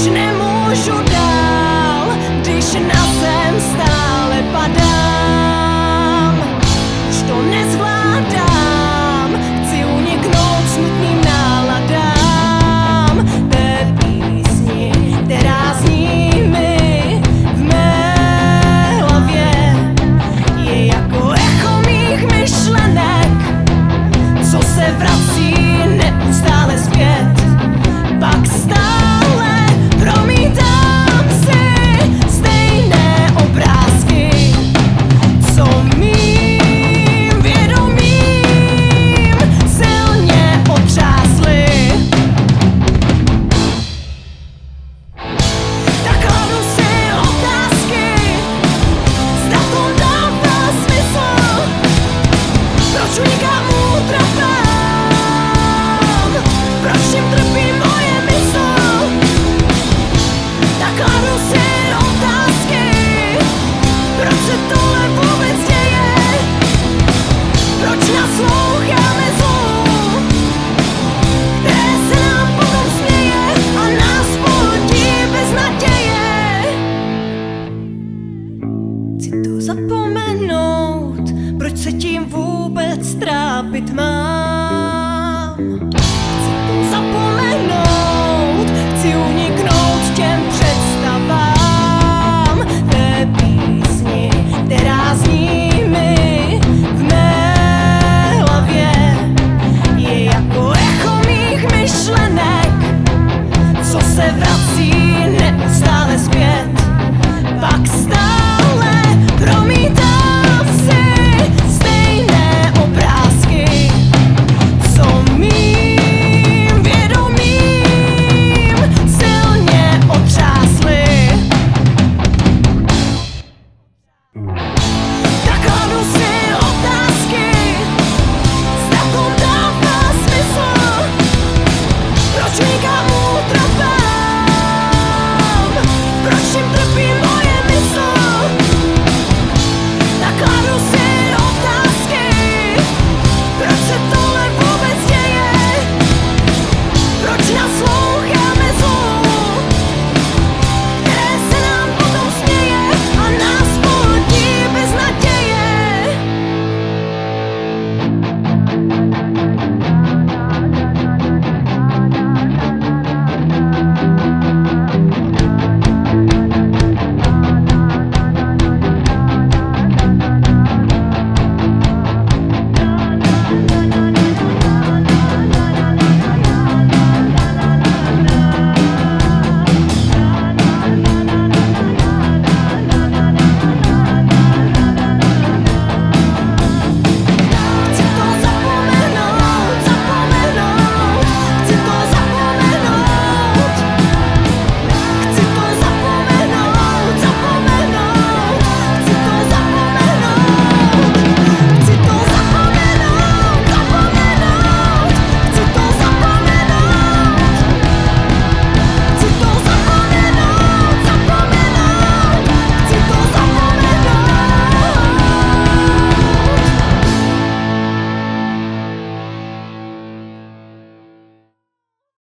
Proč nemůžu dál, když na zem stále padám? Už to nezvládám, chci uniknout smutným náladám. Té písni, která zní mi v mé hlavě, je jako echo mých myšlenek, co se vrací neustále zpět. Pak stále promítám si stejné obrázky, co mým vědomím silně otřásly. Tak kladu si otázky, zda to dává smysl, proč unikám útrapám, proč jim trpí moje mysl. Tak kladu si otázky, proč se tohle vůbec děje, proč nasloucháme zlu, které se nám potom směje a nás pohltí bez naděje. Chci to zapomenout, proč se tím vůbec trápit mám. Chci to zapomenout, chci uniknout těm představám. Té písni, která zní mi v mé hlavě, je jako echo mých myšlenek, co se vrací